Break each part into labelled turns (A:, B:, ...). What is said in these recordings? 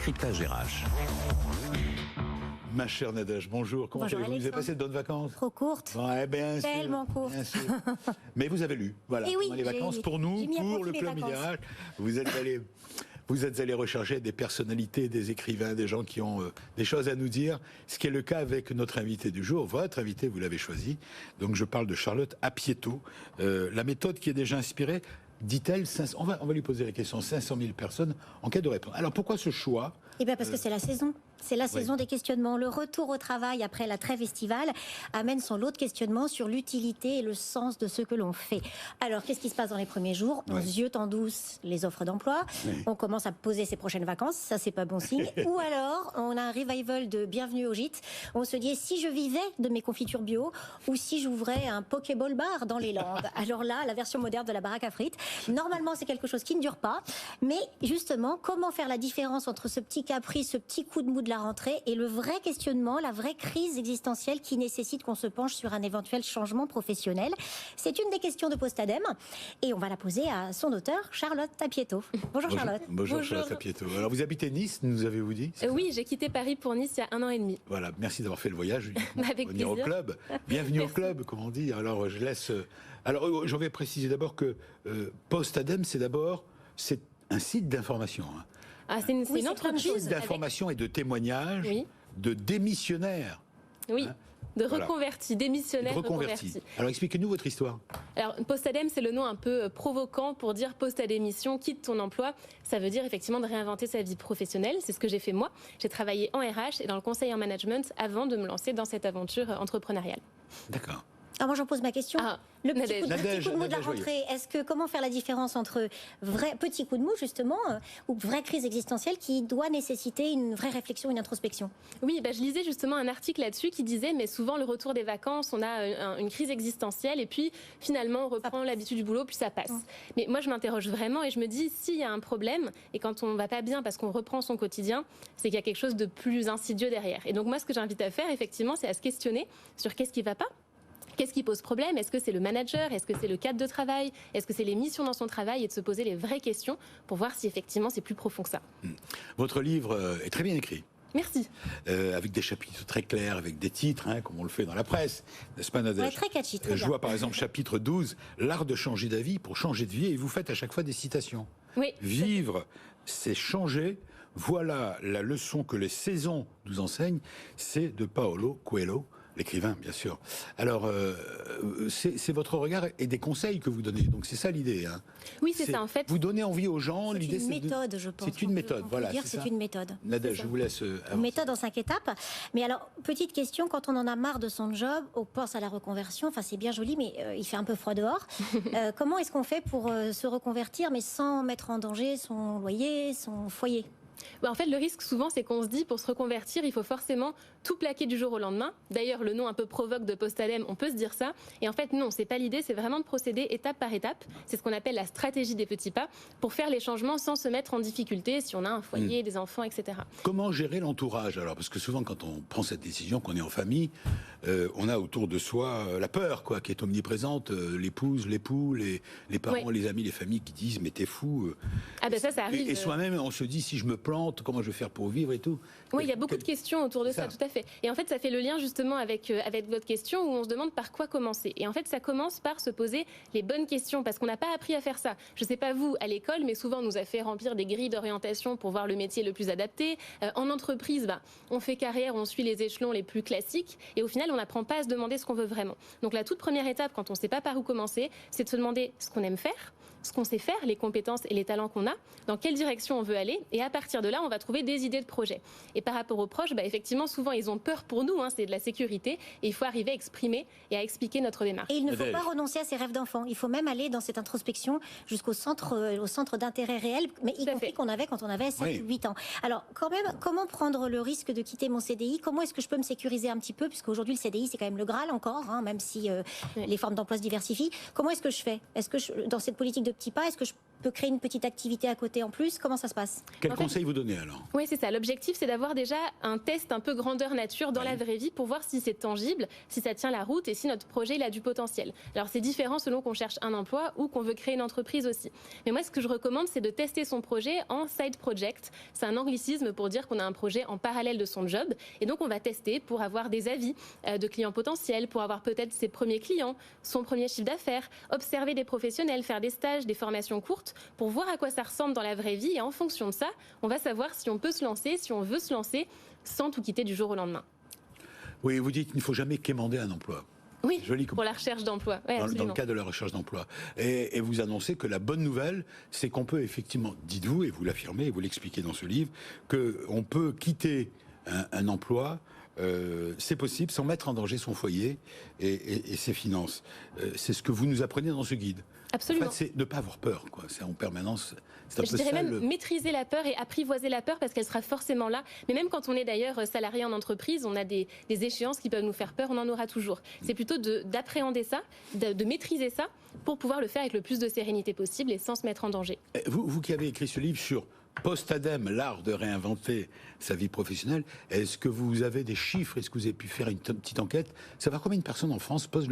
A: décryptage RH.
B: Ma chère Nadège, bonjour. Comment allez-vous? Vous avez passé de bonnes vacances?
C: Trop courtes.
B: Ouais, bien sûr.
C: Tellement courtes.
B: Bien sûr. Mais vous avez lu, voilà.
C: Et oui,
B: les vacances pour nous, pour le club idéal. Vous êtes allé rechercher des personnalités, des écrivains, des gens qui ont des choses à nous dire. Ce qui est le cas avec notre invité du jour. Votre invité, vous l'avez choisi. Donc je parle de Charlotte Apieto. La méthode qui est déjà inspirée, dit-elle, on va lui poser la question, 500 000 personnes en quête de réponse. Alors pourquoi ce choix?
C: Eh bien parce que c'est la saison. C'est la saison des questionnements. Le retour au travail après la trêve estivale amène son lot de questionnements sur l'utilité et le sens de ce que l'on fait. Alors, qu'est-ce qui se passe dans les premiers jours? On ziote en douce les offres d'emploi. On commence à poser ses prochaines vacances. Ça, c'est pas bon signe. Ou alors, on a un revival de Bienvenue au Gîte. On se dit, si je vivais de mes confitures bio ou si j'ouvrais un Pokéball bar dans les Landes. Alors là, la version moderne de la baraque à frites. Normalement, c'est quelque chose qui ne dure pas. Mais justement, comment faire la différence entre ce petit caprice, ce petit coup de mou de la rentrée et le vrai questionnement, la vraie crise existentielle qui nécessite qu'on se penche sur un éventuel changement professionnel? C'est une des questions de Postadem et on va la poser à son auteur, Charlotte Apieto. Bonjour Charlotte.
B: Bonjour Charlotte Apieto. Alors vous habitez Nice, nous avez-vous dit?
D: Oui, j'ai quitté Paris pour Nice il y a 1 an et demi.
B: Voilà, merci d'avoir fait le voyage.
D: Avec
B: venir
D: plaisir.
B: Au club. Bienvenue au club, comme on dit. Alors je laisse... Alors je vais préciser d'abord que Postadem, c'est un site d'information.
D: Ah, c'est une entreprise
B: d'information et de témoignages de démissionnaires.
D: Oui, de reconvertis, démissionnaires reconvertis.
B: Alors expliquez-nous votre histoire.
D: Alors Postadem, c'est le nom un peu provoquant pour dire poste à démission, quitte ton emploi. Ça veut dire effectivement de réinventer sa vie professionnelle. C'est ce que j'ai fait moi. J'ai travaillé en RH et dans le conseil en management avant de me lancer dans cette aventure entrepreneuriale.
B: D'accord.
C: Alors moi j'en pose ma question. Le petit coup de mou de la rentrée, comment faire la différence entre petit coup de mou justement ou vraie crise existentielle qui doit nécessiter une vraie réflexion, une introspection?
D: Oui, je lisais justement un article là-dessus qui disait mais souvent le retour des vacances, on a une crise existentielle et puis finalement on reprend l'habitude du boulot puis ça passe. Mais moi je m'interroge vraiment et je me dis s'il y a un problème et quand on va pas bien parce qu'on reprend son quotidien, c'est qu'il y a quelque chose de plus insidieux derrière. Et donc moi ce que j'invite à faire effectivement c'est à se questionner sur qu'est-ce qui va pas. Qu'est-ce qui pose problème? Est-ce que c'est le manager? Est-ce que c'est le cadre de travail? Est-ce que c'est les missions dans son travail? Et de se poser les vraies questions pour voir si effectivement c'est plus profond que ça.
B: Votre livre est très bien écrit.
D: Merci.
B: Avec des chapitres très clairs, avec des titres, comme on le fait dans la presse, n'est-ce pas Nadège?
C: Très catchy, très bien.
B: Je vois par exemple chapitre 12, l'art de changer d'avis pour changer de vie, et vous faites à chaque fois des citations.
D: Oui.
B: Vivre, c'est changer. Voilà la leçon que les saisons nous enseignent. C'est de Paolo Coelho. L'écrivain, bien sûr. Alors, c'est votre regard et des conseils que vous donnez. Donc, c'est ça l'idée.
D: Oui, c'est ça, en fait.
B: Vous donnez envie aux gens.
C: L'idée, c'est une méthode, je pense.
B: C'est une méthode, voilà.
C: C'est une méthode.
B: Nadège, je vous laisse
C: une méthode en 5 étapes. Mais alors, petite question, quand on en a marre de son job, on pense à la reconversion. Enfin, c'est bien joli, mais il fait un peu froid dehors. Comment est-ce qu'on fait pour se reconvertir, mais sans mettre en danger son loyer, son foyer?
D: En fait, le risque souvent, c'est qu'on se dit pour se reconvertir, il faut forcément tout plaquer du jour au lendemain. D'ailleurs, le nom un peu provoque de Postadem, on peut se dire ça. Et en fait, non, c'est pas l'idée, c'est vraiment de procéder étape par étape. C'est ce qu'on appelle la stratégie des petits pas pour faire les changements sans se mettre en difficulté si on a un foyer, des enfants, etc. Comment
B: gérer l'entourage alors? Parce que souvent, quand on prend cette décision, qu'on est en famille, on a autour de soi la peur, qui est omniprésente, l'épouse, l'époux, les parents, les amis, les familles qui disent mais t'es fou.
D: Ça arrive.
B: Et soi-même, on se dit si je me plante, comment je vais faire pour vivre et tout.
D: Oui, il y a beaucoup de questions autour de ça, tout à fait. Et en fait, ça fait le lien justement avec votre question où on se demande par quoi commencer. Et en fait, ça commence par se poser les bonnes questions parce qu'on n'a pas appris à faire ça. Je ne sais pas vous à l'école, mais souvent on nous a fait remplir des grilles d'orientation pour voir le métier le plus adapté. En entreprise, on fait carrière, on suit les échelons les plus classiques et au final, on n'apprend pas à se demander ce qu'on veut vraiment. Donc la toute première étape, quand on ne sait pas par où commencer, c'est de se demander ce qu'on aime faire, ce qu'on sait faire, les compétences et les talents qu'on a, dans quelle direction on veut aller, et à partir de là, on va trouver des idées de projet. Et par rapport aux proches, effectivement, souvent, ils ont peur pour nous, c'est de la sécurité, et il faut arriver à exprimer et à expliquer notre démarche.
C: Et il ne faut pas renoncer à ses rêves d'enfant, il faut même aller dans cette introspection jusqu'au centre d'intérêt réel, mais y compris qu'on avait quand on avait 7-8 ans. Alors, quand même, comment prendre le risque de quitter mon CDI? Comment est-ce que je peux me sécuriser un petit peu, puisqu'aujourd'hui, le CDI, c'est quand même le Graal encore, même si les formes d'emploi se diversifient. Comment est-ce que je fais? Est-ce que dans cette politique de petits pas, est-ce que je peut créer une petite activité à côté en plus. Comment ça se passe?
B: Quel conseil vous donnez alors?
D: Oui, c'est ça. L'objectif, c'est d'avoir déjà un test un peu grandeur nature dans la vraie vie pour voir si c'est tangible, si ça tient la route et si notre projet il a du potentiel. Alors c'est différent selon qu'on cherche un emploi ou qu'on veut créer une entreprise aussi. Mais moi, ce que je recommande, c'est de tester son projet en side project. C'est un anglicisme pour dire qu'on a un projet en parallèle de son job. Et donc on va tester pour avoir des avis de clients potentiels, pour avoir peut-être ses premiers clients, son premier chiffre d'affaires, observer des professionnels, faire des stages, des formations courtes, pour voir à quoi ça ressemble dans la vraie vie. Et en fonction de ça, on va savoir si on peut se lancer, si on veut se lancer, sans tout quitter du jour au lendemain.
B: Oui, vous dites qu'il ne faut jamais quémander un emploi.
D: Oui, pour la recherche d'emploi. Ouais,
B: dans le cadre de la recherche d'emploi. Et vous annoncez que la bonne nouvelle, c'est qu'on peut effectivement, dites-vous, et vous l'affirmez, et vous l'expliquez dans ce livre, qu'on peut quitter un emploi, c'est possible, sans mettre en danger son foyer et ses finances. C'est ce que vous nous apprenez dans ce guide.
D: Absolument.
B: En fait, c'est de ne pas avoir peur, quoi. C'est en permanence. C'est un
D: Je
B: peu
D: dirais
B: ça,
D: même maîtriser la peur et apprivoiser la peur parce qu'elle sera forcément là. Mais même quand on est d'ailleurs salarié en entreprise, on a des échéances qui peuvent nous faire peur, on en aura toujours. C'est plutôt d'appréhender ça, de maîtriser ça pour pouvoir le faire avec le plus de sérénité possible et sans se mettre en danger.
B: Vous qui avez écrit ce livre sur Post-ADEME, l'art de réinventer sa vie professionnelle, est-ce que vous avez des chiffres? Est-ce que vous avez pu faire une petite enquête? Savoir combien de personnes en France posent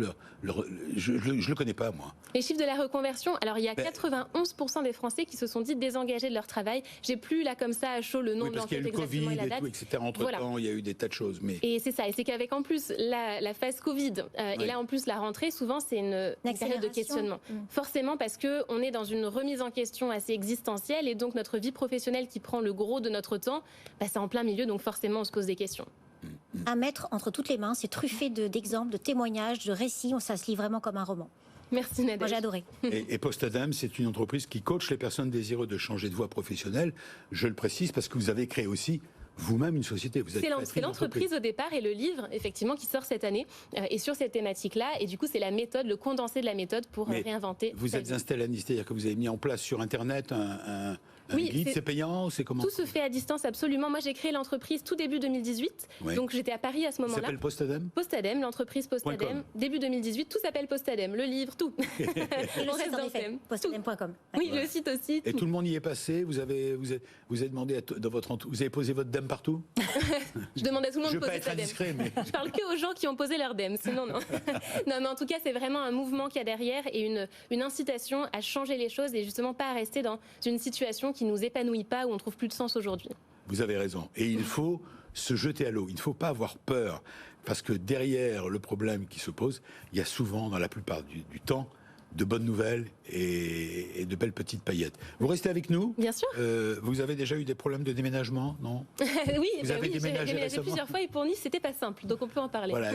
B: je le connais pas, moi.
D: Les chiffres de la reconversion, alors il y a 91% des Français qui se sont dit désengagés de leur travail. J'ai plus là comme ça à chaud le nom de l'enquête exactement et la date.
B: Covid et tout, etc. Entre-temps, il y a eu des tas de choses. Mais...
D: Et c'est ça, et c'est qu'avec en plus la phase Covid et là en plus la rentrée, souvent c'est une période de questionnement. Forcément parce qu'on est dans une remise en question assez existentielle et donc notre vie professionnelle qui prend le gros de notre temps, c'est en plein milieu, donc forcément on se pose des questions.
C: À mettre entre toutes les mains, c'est truffé d'exemples, de témoignages, de récits, ça se lit vraiment comme un roman.
D: Merci Nadège.
C: Moi j'ai adoré.
B: Et Post-ADEME, c'est une entreprise qui coach les personnes désireuses de changer de voie professionnelle. Je le précise parce que vous avez créé aussi vous-même une société.
D: C'est l'entreprise au départ et le livre, effectivement, qui sort cette année est sur cette thématique-là. Et du coup, c'est la méthode, le condensé de la méthode pour réinventer.
B: Vous êtes Instellaniste, c'est-à-dire que vous avez mis en place sur Internet un guide, c'est payant, c'est comment?
D: Tout se fait à distance, absolument. Moi, j'ai créé l'entreprise tout début 2018. Donc, j'étais à Paris à ce moment-là.
B: Ça s'appelle Post-ADEME?
D: Post-ADEME, l'entreprise Post-ADEME, début 2018. Tout s'appelle Post-ADEME, le livre, tout.
C: Et le site, en effet, postademe.com.
D: Oui, le site aussi.
B: Et tout le monde y est passé. Vous avez demandé vous avez posé votre DEM partout?
D: Je demande à tout le monde de poser
B: sa
D: DEM.
B: Discret, mais...
D: Je parle que aux gens qui ont posé leur DEM, sinon non. Non, mais en tout cas, c'est vraiment un mouvement qu'il y a derrière et une incitation à changer les choses et justement pas à rester dans une situation qui nous épanouit pas, où on trouve plus de sens aujourd'hui.
B: Vous avez raison. Et il faut se jeter à l'eau. Il ne faut pas avoir peur. Parce que derrière le problème qui se pose, il y a souvent, dans la plupart du temps, de bonnes nouvelles et de belles petites paillettes. Vous restez avec nous?
D: Bien sûr.
B: Vous avez déjà eu des problèmes de déménagement, non?
D: Oui,
B: vous avez
D: j'ai déménagé
B: récemment
D: plusieurs fois et pour Nice, c'était pas simple, donc on peut en parler.
B: Voilà,